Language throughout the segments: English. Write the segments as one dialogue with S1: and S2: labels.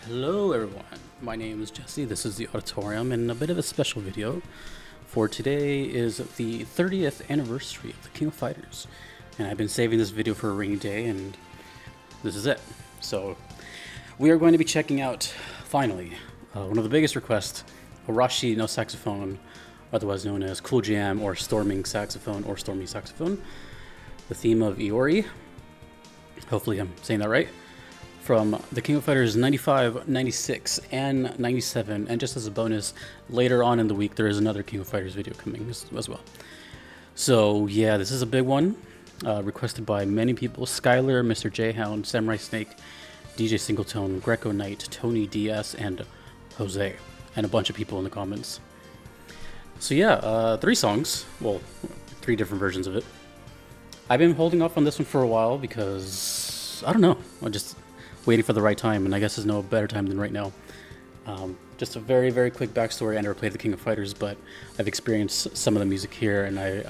S1: Hello everyone, my name is Jesse, this is the Auditorium, and a bit of a special video for today is the 30th anniversary of the King of Fighters, and I've been saving this video for a rainy day, and this is it. So we are going to be checking out, finally, one of the biggest requests, Arashi no Saxophone, otherwise known as Cool Jam or Storming Saxophone or Stormy Saxophone, the theme of Iori, hopefully I'm saying that right, from the King of Fighters 95, 96, and 97, and just as a bonus, later on in the week there is another King of Fighters video coming as well. So yeah, this is a big one, requested by many people: Skylar, MrJHound, SamuraiSnake, DJSingleTone, GrecoNite, TonyDS, and Jose, and a bunch of people in the comments. So yeah, 3 songs, well, 3 different versions of it. I've been holding off on this one for a while because, I don't know, I'm just waiting for the right time, and I guess there's no better time than right now. Just a very, very quick backstory. I never played the King of Fighters, but I've experienced some of the music here, and I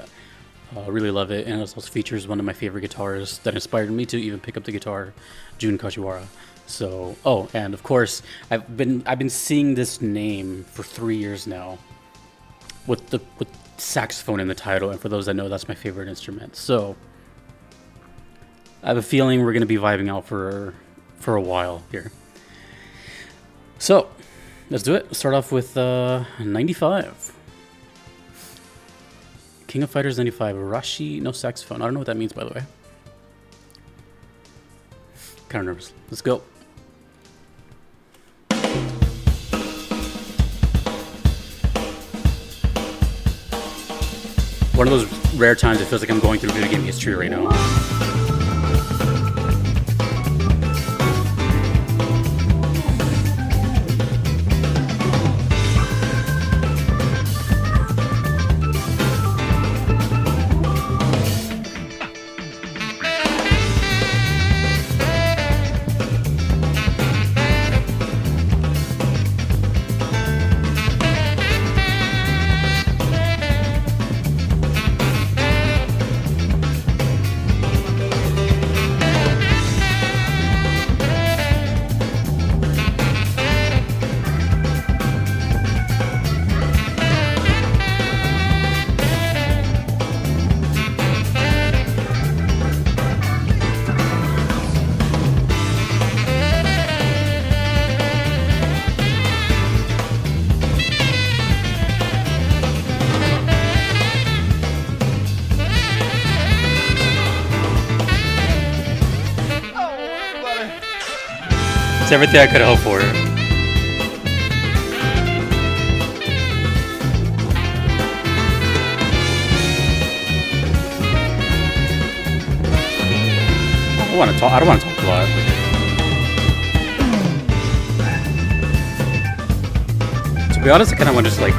S1: really love it. And it also features one of my favorite guitarists that inspired me to even pick up the guitar, Jun Kajiwara. So, oh, and of course, I've been seeing this name for 3 years now, with saxophone in the title. And for those that know, that's my favorite instrument. So I have a feeling we're going to be vibing out for a while here. So let's do it. Let's start off with 95. King of Fighters 95, Arashi no Saxophone. I don't know what that means, by the way. Kind of nervous. Let's go. One of those rare times it feels like I'm going through video game history right now. It's everything I could hope for. I don't want to talk a lot. To be honest, I kind of want to just like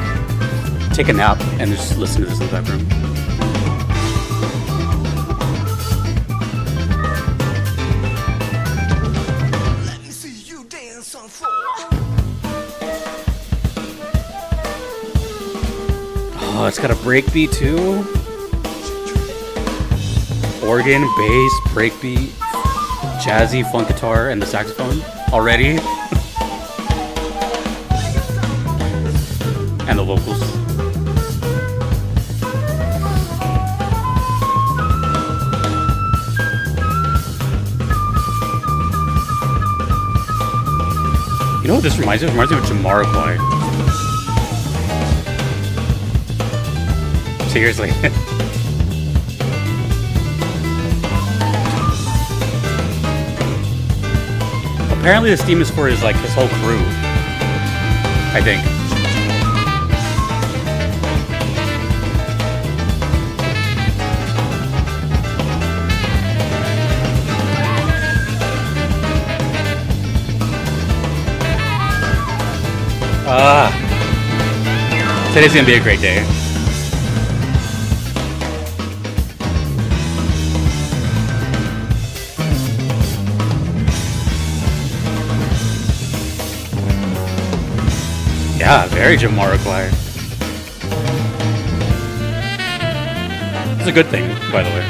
S1: take a nap and just listen to this in the background. Oh, it's got a breakbeat too. Organ, bass, breakbeat, jazzy funk guitar, and the saxophone already. And the vocals. You know what this reminds me of? It reminds me of Jamiroquai. Seriously. Apparently this theme is for his whole crew, I think. Today's gonna be a great day. Yeah, very Jamiroquai. It's a good thing, by the way.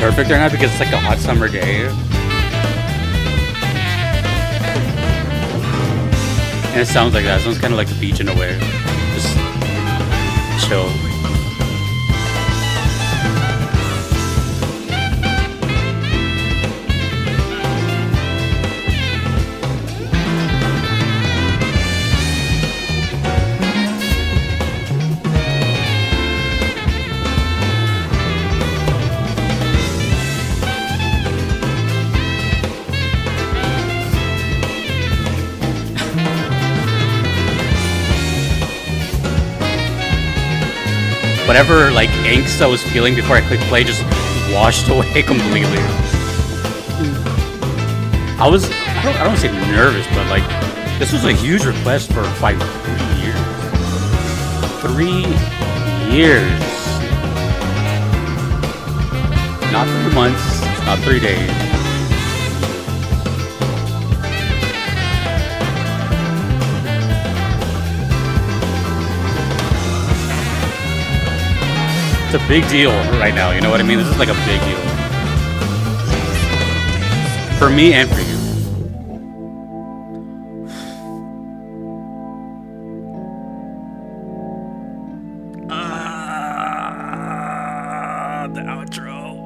S1: perfect right now because it's like a hot summer day. And it sounds like that. It sounds kind of like the beach in a way. Just chill. Whatever like angst I was feeling before I clicked play just washed away completely. I don't want to say nervous, but like this was a huge request for 3 years. 3 years. Not 3 months, not 3 days. It's a big deal right now, you know what I mean? This is like a big deal. For me and for you. The outro.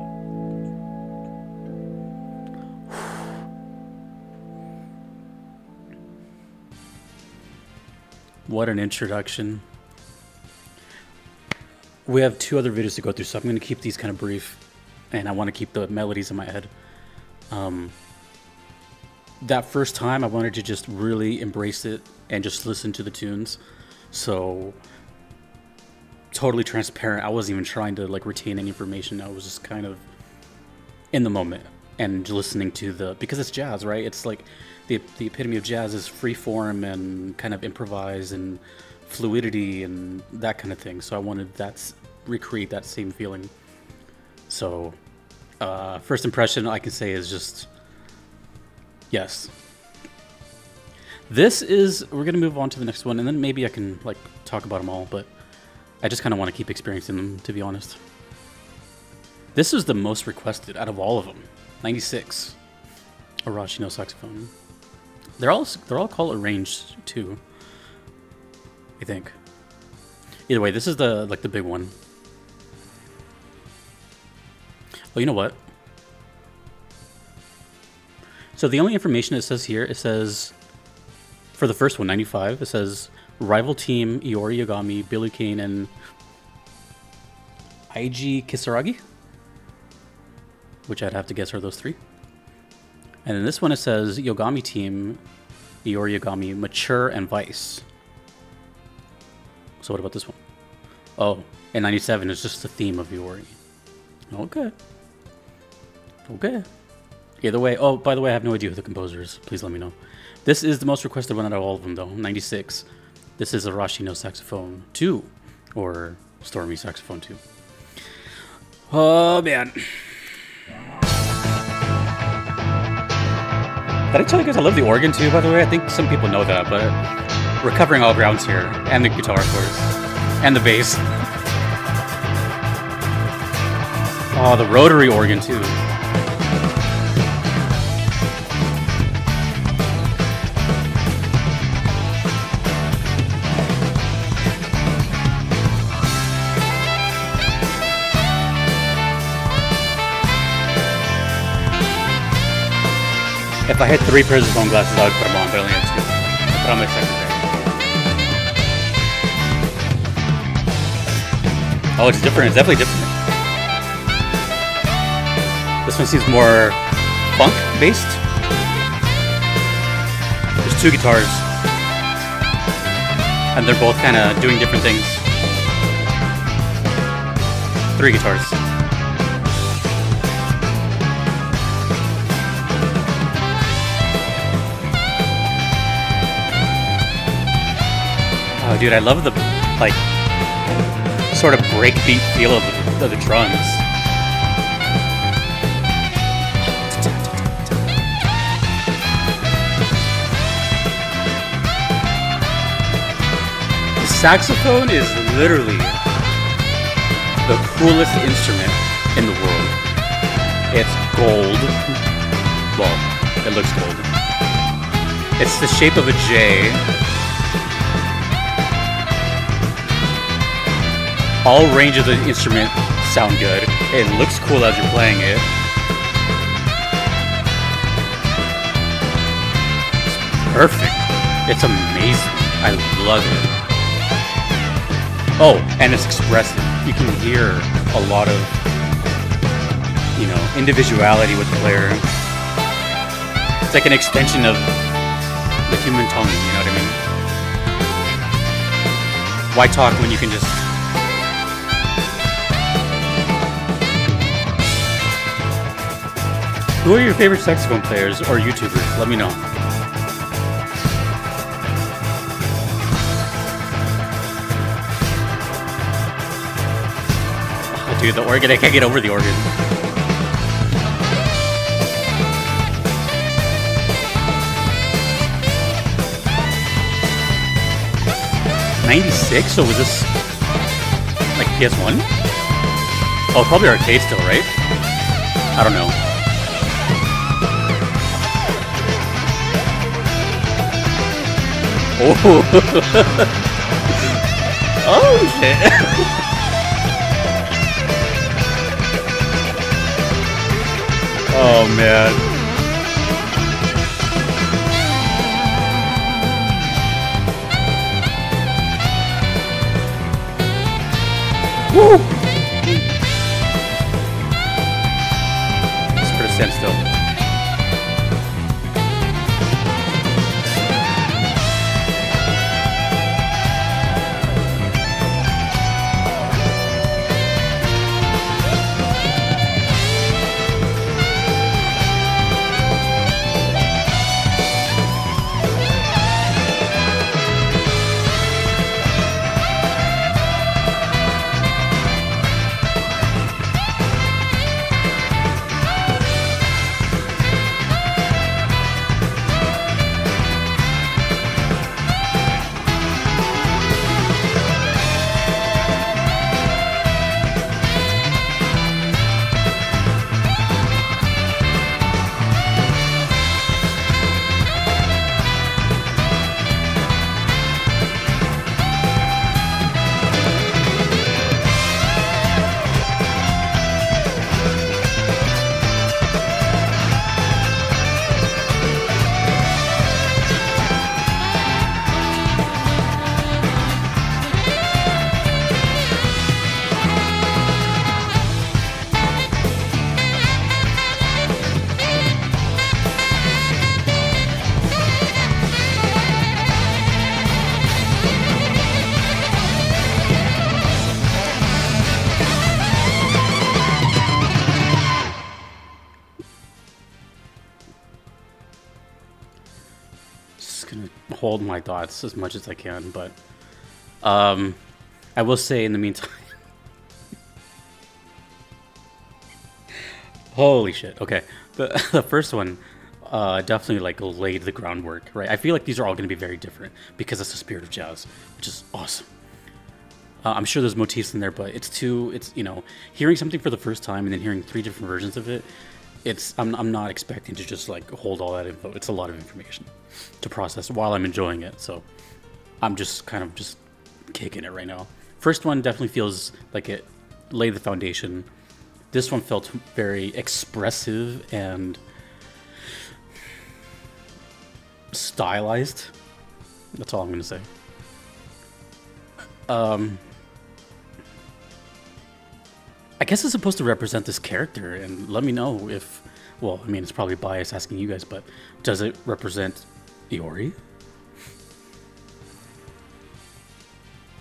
S1: What an introduction. We have 2 other videos to go through, so I'm going to keep these kind of brief, and I want to keep the melodies in my head. That first time, I wanted to just really embrace it and just listen to the tunes. So, totally transparent. I wasn't even trying to like retain any information. I was just kind of in the moment and listening to because it's jazz, right? It's like the epitome of jazz is free form and kind of improvise and fluidity and that kind of thing. So I wanted recreate that same feeling. So first impression I can say is just yes. We're gonna move on to the next one, and then maybe I can like talk about them all, but I just kind of want to keep experiencing them, to be honest. This is the most requested out of all of them. 96. Arashi no saxophone. They're all called arranged too, I think. Either way, this is the big one. Oh, you know what? So the only information it says here, it says for the first one, 95, it says rival team Iori Yagami, Billy Kane, and Eiji Kisaragi, which I'd have to guess are those 3. And then this one it says Yogami team Iori Yagami, Mature, and Vice. So what about this one? Oh, and 97 is just the theme of Iori. Okay. Okay. Either way, oh, by the way, I have no idea who the composer is. Please let me know. This is the most requested one out of all of them, though. 96. This is Arashi no Saxophone 2, or Stormy Saxophone 2. Oh, man. Did I tell you guys I love the organ, too, by the way? I think some people know that, but we're covering all grounds here. And the guitar, of course. And the bass. Oh, the rotary organ, too. If I had 3 pairs of sunglasses, I would put them on, but I only have 2. I put on my second pair. Oh, it's different. It's definitely different. This one seems more funk-based. There's 2 guitars. And they're both kind of doing different things. 3 guitars. Oh, dude, I love the, like, sort of breakbeat feel of the drums. The saxophone is literally the coolest instrument in the world. It's gold. Well, it looks gold. It's the shape of a J. All range of the instrument sound good. It looks cool as you're playing it. It's perfect. It's amazing. I love it. Oh, and it's expressive. You can hear a lot of, you know, individuality with the player. It's like an extension of the human tongue, you know what I mean? Why talk when you can just... Who are your favorite saxophone players or YouTubers? Let me know. Oh, dude, the organ, I can't get over the organ. '96? So was this like PS1? Oh, probably arcade still, right? I don't know. Oh, oh shit. Oh man. Woo! Just put a standstill. Hold my thoughts as much as I can, but I will say in the meantime, holy shit. Okay, the first one definitely like laid the groundwork, right? I feel like these are all going to be very different because it's the spirit of jazz, which is awesome. I'm sure there's motifs in there, but it's you know, hearing something for the first time and then hearing 3 different versions of it. I'm not expecting to just like hold all that info. It's a lot of information to process while I'm enjoying it. So I'm just kind of just kicking it right now. First one definitely feels like it laid the foundation. This one felt very expressive and stylized. That's all I'm going to say. I guess it's supposed to represent this character, and let me know if, well, I mean, it's probably biased asking you guys, but does it represent Iori?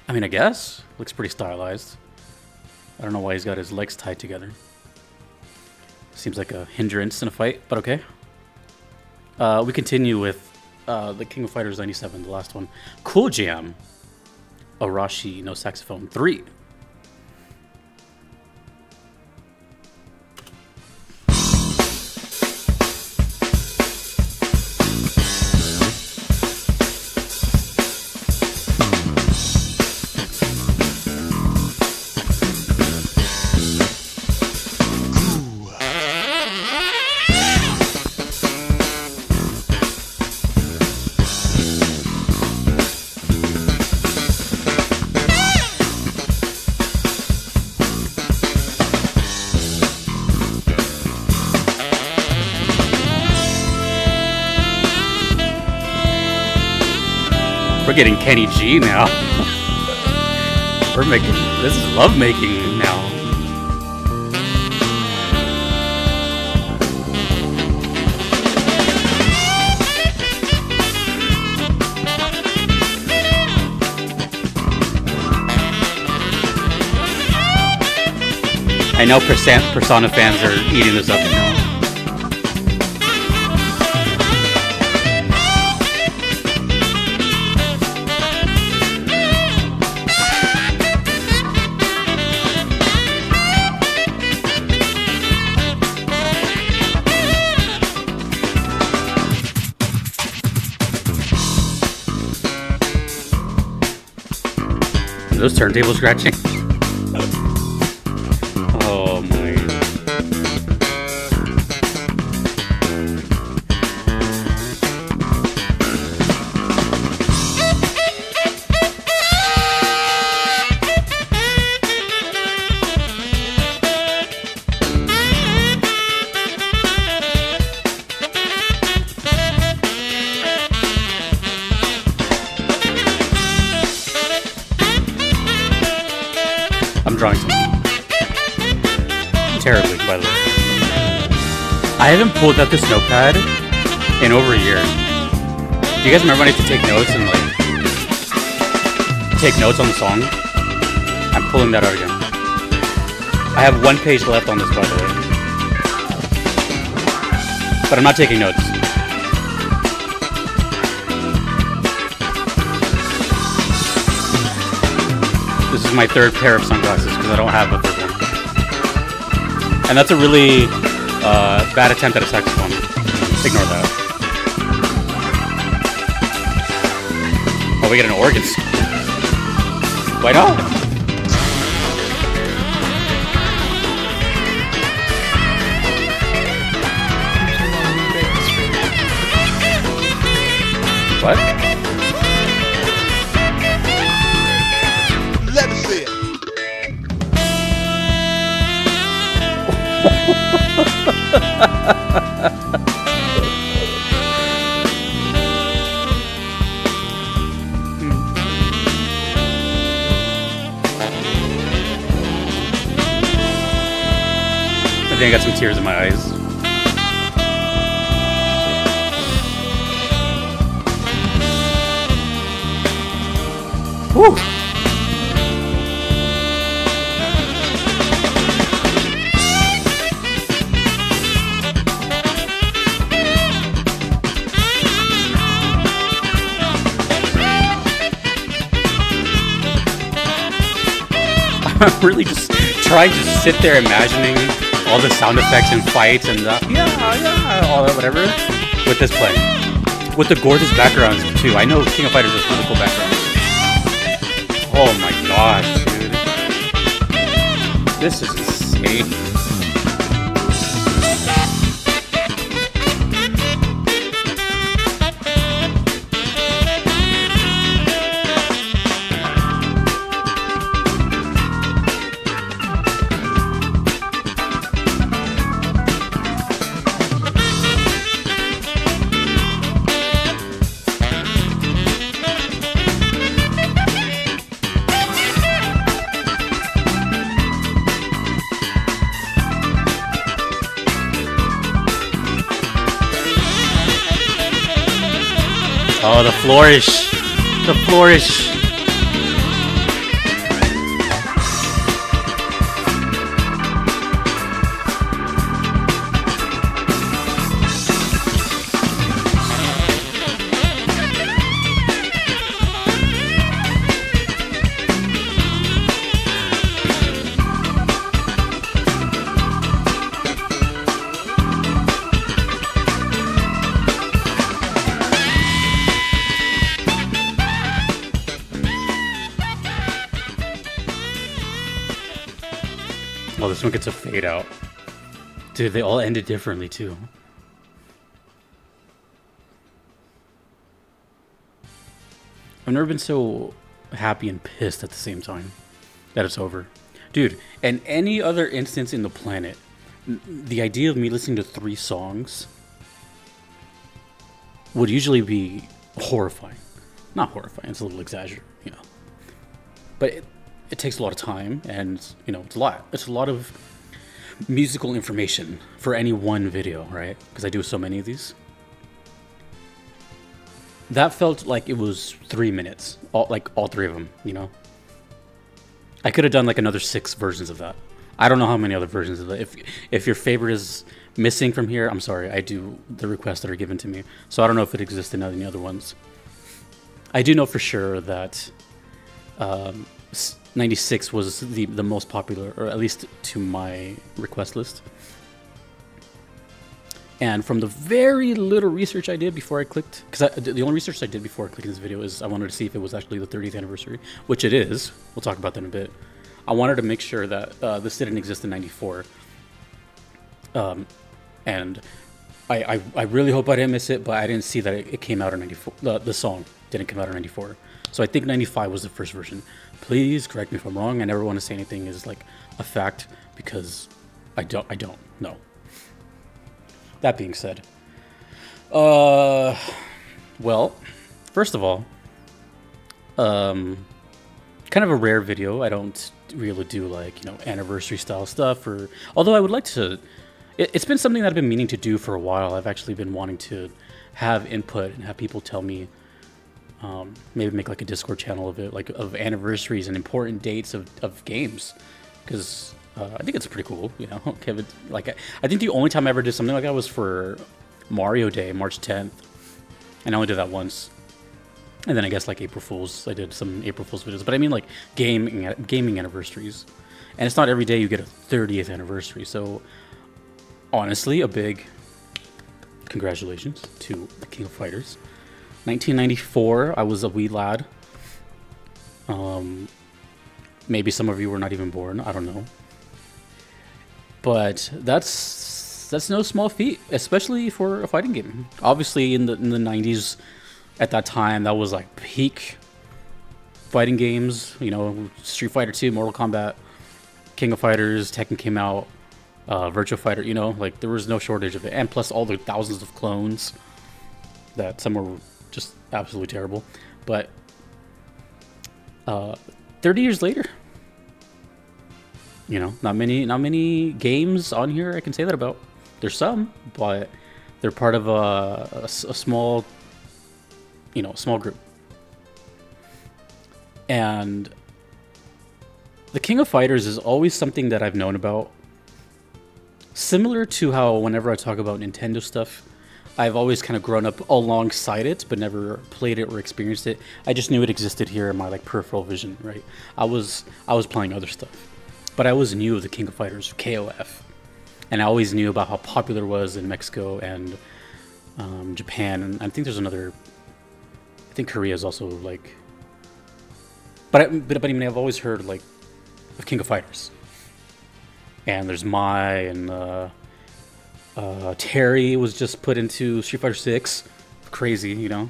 S1: I mean, I guess. Looks pretty stylized. I don't know why he's got his legs tied together. Seems like a hindrance in a fight, but okay. We continue with the King of Fighters 97, the last one. Cool Jam. Arashi, no saxophone 3. We're getting Kenny G now. We're making, this is love making now. I know Persona fans are eating this up now. Those turntable scratching. Oh my. I'm drawing something terribly, by the way. I haven't pulled out this notepad in over a year. Do you guys remember when I used to take notes and like take notes on the song? I'm pulling that out again. I have 1 page left on this, by the way, but I'm not taking notes. This is my 3rd pair of sunglasses because I don't have a 3rd one. And that's a really bad attempt at a saxophone. Ignore that. Oh, we get an organ. Why not? What?
S2: Let me see it.
S1: I think I got some tears in my eyes. Whew. I'm really just trying to sit there imagining all the sound effects and fights and yeah, all that whatever with this playing. With the gorgeous backgrounds too. I know King of Fighters has really cool backgrounds. Oh my gosh, dude. This is insane. Oh, the flourish. The flourish. Oh, this one gets a fade out. Dude, they all ended differently too. I've never been so happy and pissed at the same time that it's over. Dude, and any other instance in the planet, the idea of me listening to 3 songs would usually be horrifying. not horrifying. It's a little exaggerated, you know. But it takes a lot of time, and you know, it's a lot. It's a lot of musical information for any one video, right? Because I do so many of these. That felt like it was 3 minutes, all three of them, you know. I could have done like another 6 versions of that. I don't know how many other versions of that. If your favorite is missing from here, I'm sorry. I do the requests that are given to me, so I don't know if it exists in any other ones. I do know for sure that 96 was the most popular, or at least to my request list. And from the very little research I did before I clicked, because the only research I did before clicking this video is I wanted to see if it was actually the 30th anniversary, which it is. We'll talk about that in a bit. I wanted to make sure that this didn't exist in 94. And I really hope I didn't miss it, but I didn't see that it came out in 94. The song didn't come out in 94. So I think 95 was the first version. Please correct me if I'm wrong. I never want to say anything is like a fact because I don't know. That being said, well, first of all, kind of a rare video. I don't really do like, you know, anniversary style stuff, or although I would like to. It's been something that I've been meaning to do for a while. I've actually been wanting to have input and have people tell me, maybe make like a Discord channel of it, like of anniversaries and important dates of games, because I think it's pretty cool, you know. Like I think the only time I ever did something like that was for Mario Day, March 10th, and I only did that once. And then I guess like April Fools, I did some April Fools videos, but I mean like gaming anniversaries, and it's not every day you get a 30th anniversary. So honestly, a big congratulations to the King of Fighters. 1994, I was a wee lad. Maybe some of you were not even born, I don't know. But that's no small feat, especially for a fighting game. Obviously, in the 90s, at that time, that was like peak fighting games. You know, Street Fighter 2, Mortal Kombat, King of Fighters, Tekken came out, Virtua Fighter. You know, like there was no shortage of it, and plus all the thousands of clones that some were just absolutely terrible. But 30 years later. You know, not many games on here I can say that about. There's some, but they're part of a small, you know, small group. And the King of Fighters is always something that I've known about. Similar to how whenever I talk about Nintendo stuff, I've always kind of grown up alongside it, but never played it or experienced it. I just knew it existed here in my like peripheral vision, right? I was playing other stuff. But I always knew of the King of Fighters, KOF. And I always knew about how popular it was in Mexico and Japan. And I think there's another... I think Korea is also like... But I mean, I've always heard like of King of Fighters. And there's Mai and Terry was just put into Street Fighter 6. Crazy, you know?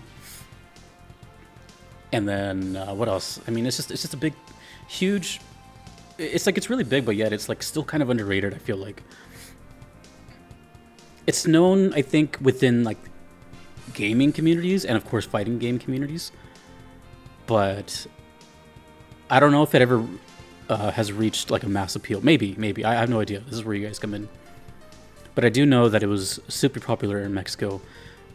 S1: And then what else? I mean, it's just a big, huge... It's like it's really big, but yet it's like still kind of underrated. I feel like it's known, I think, within like gaming communities and of course fighting game communities, but I don't know if it ever has reached like a mass appeal. Maybe I have no idea. This is where you guys come in. But I do know that it was super popular in Mexico,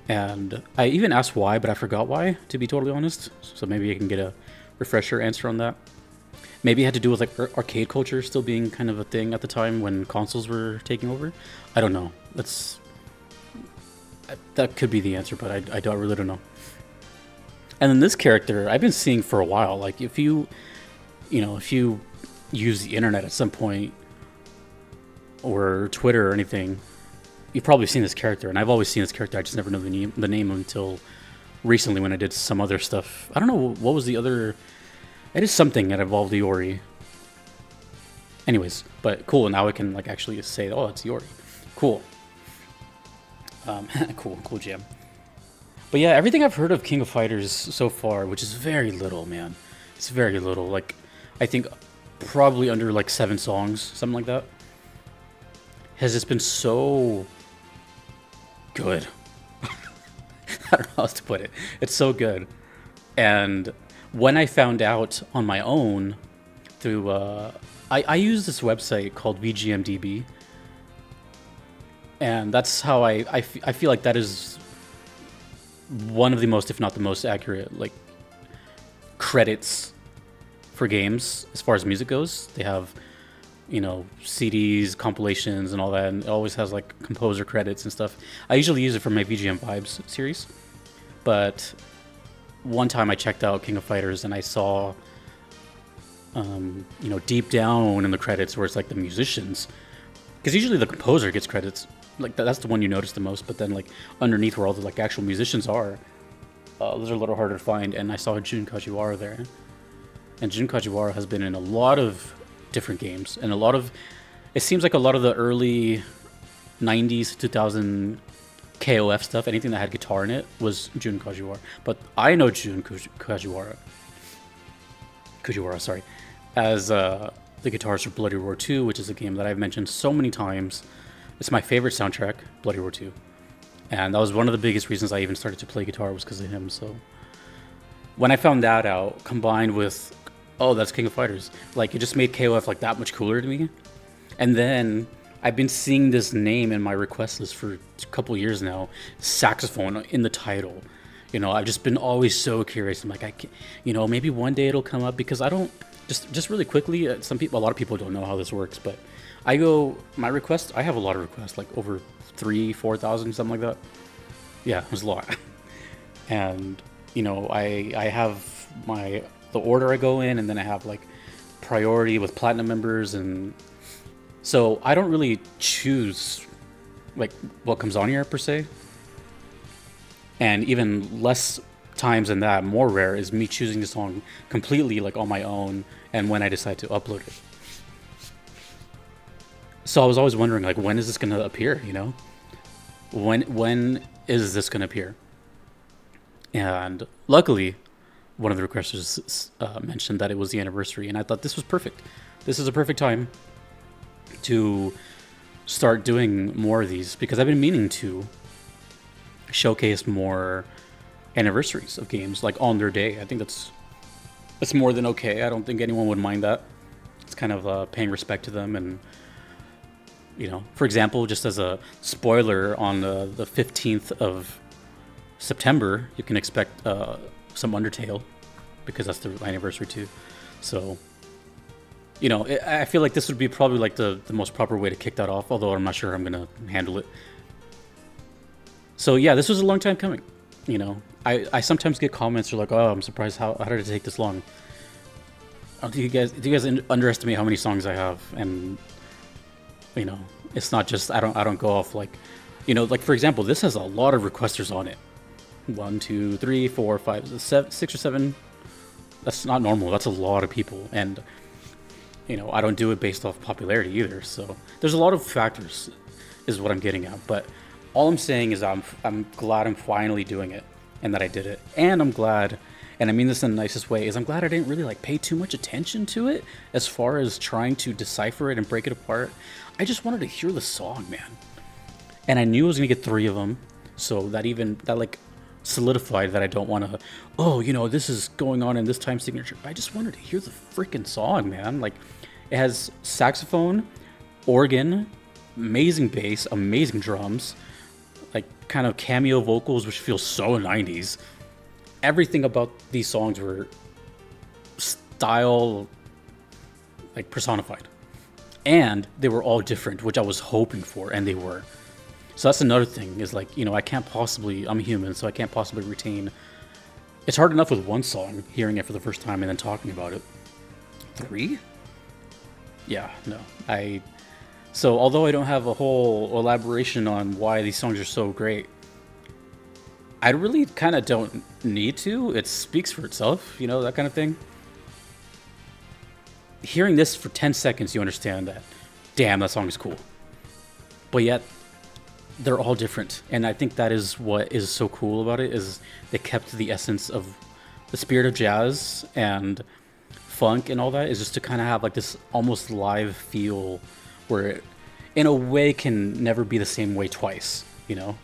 S1: and I even asked why, but I forgot why, to be totally honest. So maybe I can get a refresher answer on that. Maybe it had to do with like arcade culture still being kind of a thing at the time when consoles were taking over. I don't know. That could be the answer, but I really don't know. And then this character I've been seeing for a while. Like if you use the internet at some point or Twitter or anything, you've probably seen this character. And I've always seen this character. I just never knew the name until recently when I did some other stuff. I don't know what was the other. It is something that involved Iori. Anyways, but cool. Now I can like actually say, oh, it's Iori. Cool. Cool jam. But yeah, everything I've heard of King of Fighters so far, which is very little, man. It's very little. Like, I think probably under like 7 songs, something like that. Has just been so good. I don't know how else to put it. It's so good. And when I found out on my own through, I use this website called VGMDB, and that's how I feel like that is one of the most, if not the most accurate, like, credits for games as far as music goes. They have, you know, CDs, compilations, and all that, and it always has like composer credits and stuff. I usually use it for my VGM Vibes series, but one time I checked out King of Fighters and I saw, you know, deep down in the credits where it's like the musicians, because usually the composer gets credits, like that's the one you notice the most, but then like underneath where all the like actual musicians are, those are a little harder to find. And I saw Jun Kajiwara there, and Jun Kajiwara has been in a lot of different games, and a lot of, it seems like a lot of the early 90s 2000 KOF stuff, anything that had guitar in it, was Jun Kajiwara. But I know Jun Kajiwara, sorry, as the guitarist for Bloody Roar 2, which is a game that I've mentioned so many times. It's my favorite soundtrack, Bloody Roar 2. And that was one of the biggest reasons I even started to play guitar, was because of him. So when I found that out, combined with, oh, that's King of Fighters, like, it just made KOF like that much cooler to me. And then I've been seeing this name in my request list for a couple years now, Saxophone, in the title. You know, I've just been always so curious. I'm like, I can't, you know, maybe one day it'll come up, because I don't, just really quickly, a lot of people don't know how this works, but I go, my request, I have a lot of requests, like over 3,000-4,000, something like that. Yeah, there's a lot. And, you know, I have the order I go in, and then I have like priority with platinum members, and so I don't really choose like what comes on here per se. And even less times than that, more rare, is me choosing the song completely like on my own, and when I decide to upload it. So I was always wondering, like, when is this gonna appear, you know? When is this gonna appear? And luckily, one of the requesters mentioned that it was the anniversary, and I thought this was perfect. This is a perfect time to start doing more of these, because I've been meaning to showcase more anniversaries of games, like on their day. I think that's more than okay. I don't think anyone would mind that. It's kind of paying respect to them. And, you know, for example, just as a spoiler, on the 15th of September, you can expect some Undertale, because that's the anniversary too. So, you know, I feel like this would be probably like the most proper way to kick that off, although I'm not sure I'm gonna handle it. So yeah, this was a long time coming. You know, I sometimes get comments, are like, oh, I'm surprised, how did it take this long? Do you guys underestimate how many songs I have? And, you know, it's not just, I don't go off like, you know, like for example, this has a lot of requesters on it. 1, 2, 3, 4, 5, 6 or 7. That's not normal. That's a lot of people. And, you know, I don't do it based off popularity either. So there's a lot of factors, is what I'm getting at. But all I'm saying is I'm glad I'm finally doing it, and that I did it. And I'm glad, and I mean this in the nicest way, is I'm glad I didn't really like pay too much attention to it as far as trying to decipher it and break it apart. I just wanted to hear the song, man. And I knew I was gonna get 3 of them, so that like solidified that I don't want to, oh, you know, this is going on in this time signature. I just wanted to hear the freaking song, man. Like, it has saxophone, organ, amazing bass, amazing drums, like kind of cameo vocals, which feel so 90s. Everything about these songs were style, like, personified. And they were all different, which I was hoping for, and they were. So that's another thing, is like, you know, I'm human, so I can't possibly retain. It's hard enough with one song, hearing it for the first time and then talking about it. 3? Yeah, no. So although I don't have a whole elaboration on why these songs are so great, I really kind of don't need to. It speaks for itself, you know, that kind of thing. Hearing this for 10 seconds, you understand that, damn, that song is cool. But yet, they're all different, and I think that is what is so cool about it, is they kept the essence of the spirit of jazz and funk and all that, is just to kind of have like this almost live feel where it, in a way, can never be the same way twice, you know?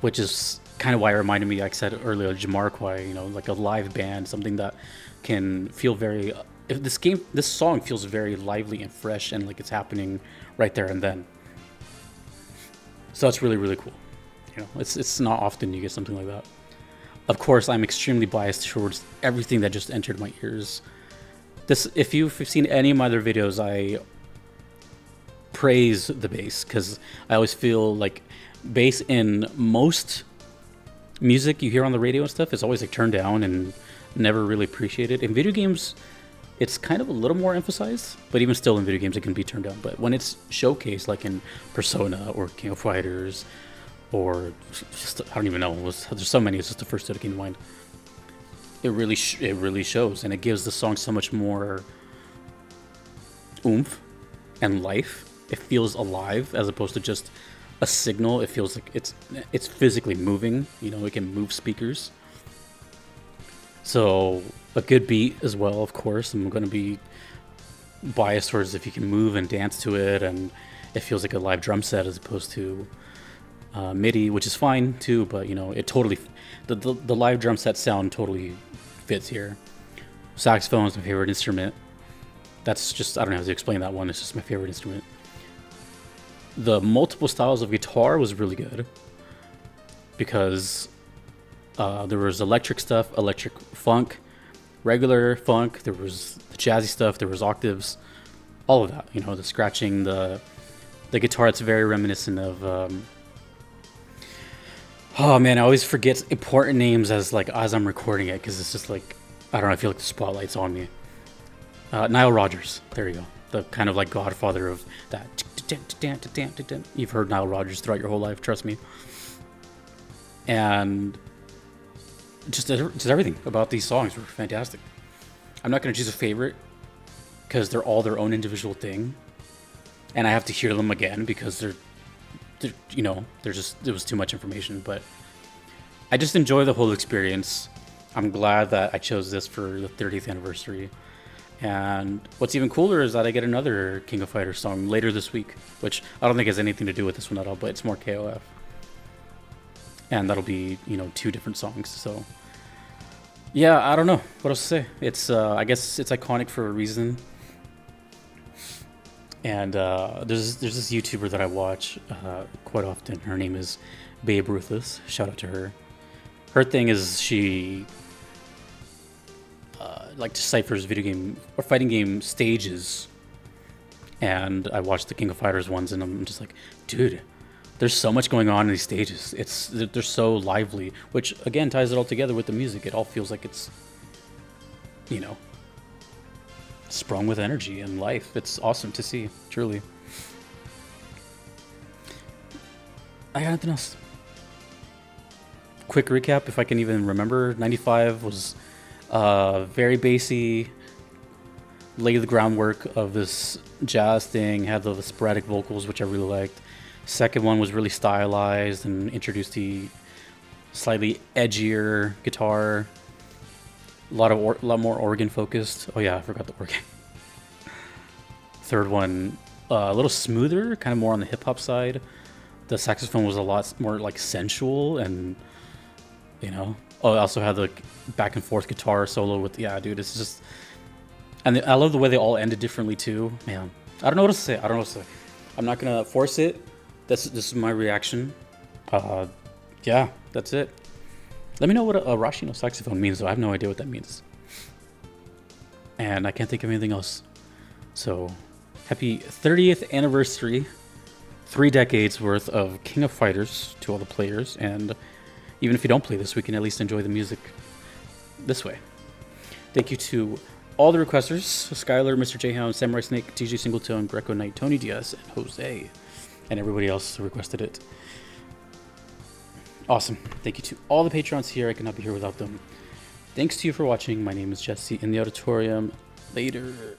S1: Which is kind of why it reminded me, like I said earlier, Jamiroquai, you know, like a live band, something that can feel very, this song feels very lively and fresh, and like it's happening right there and then. So it's really, really cool. You know, it's not often you get something like that. Of course, I'm extremely biased towards everything that just entered my ears. This, if you've seen any of my other videos, I praise the bass, because I always feel like bass in most music you hear on the radio and stuff is always like turned down and never really appreciated. In video games, it's kind of a little more emphasized, but even still in video games it can be turned down. But when it's showcased, like in Persona or King of Fighters, or just, I don't even know, there's so many, it's just the first two that came to mind. It really shows, and it gives the song so much more oomph and life. It feels alive as opposed to just a signal. It feels like it's physically moving. You know, it can move speakers. So a good beat as well, of course. I'm going to be biased towards if you can move and dance to it, and it feels like a live drum set as opposed to MIDI, which is fine too. But you know, it totally, the live drum set sound totally fits here. Saxophone is my favorite instrument. That's just, I don't know how to explain that one. It's just my favorite instrument. The multiple styles of guitar was really good, because there was electric stuff, electric funk, regular funk, there was the jazzy stuff, there was octaves, all of that. You know, the scratching, the guitar, it's very reminiscent of oh man, I always forget important names as I'm recording it, because it's just like, I don't know, I feel like the spotlight's on me. Nile Rodgers, there you go. The kind of like godfather of that. You've heard Nile Rodgers throughout your whole life, trust me. And just everything about these songs were fantastic. I'm not going to choose a favorite, because they're all their own individual thing, and I have to hear them again because they're you know, it was too much information. But I just enjoy the whole experience. I'm glad that I chose this for the 30th anniversary. And what's even cooler is that I get another King of Fighters song later this week, which I don't think has anything to do with this one at all, but it's more KOF. And that'll be, you know, 2 different songs. So yeah, I don't know what else to say. It's I guess it's iconic for a reason. And there's this YouTuber that I watch quite often. Her name is Babe Ruthless. Shout out to her. Her thing is she like deciphers video game or fighting game stages, and I watched the King of Fighters ones, and I'm just like, dude, there's so much going on in these stages. They're so lively, which again ties it all together with the music. It all feels like it's, you know, sprung with energy and life. It's awesome to see, truly. I got nothing else. Quick recap, if I can even remember. 95 was very bassy, laid the groundwork of this jazz thing, had the sporadic vocals, which I really liked. Second one was really stylized and introduced the slightly edgier guitar. A lot more organ focused. Oh yeah, I forgot the organ. Third one, a little smoother, kind of more on the hip hop side. The saxophone was a lot more like sensual, and you know. Oh, I also had the back and forth guitar solo with, yeah, dude, it's just, and I love the way they all ended differently too. Man, I don't know what to say. I don't know what to say. I'm not gonna force it. This is my reaction. Yeah, that's it. Let me know what a Arashi no saxophone means, though. I have no idea what that means. And I can't think of anything else. So, happy 30th anniversary. 3 decades worth of King of Fighters to all the players. And even if you don't play this, we can at least enjoy the music this way. Thank you to all the requesters: Skylar, MrJHound, SamuraiSnake, DJSingleTone, GrecoNite, TonyDS, and Jose. And everybody else who requested it. Awesome. Thank you to all the patrons here. I could not be here without them. Thanks to you for watching. My name is Jesse in the auditorium. Later.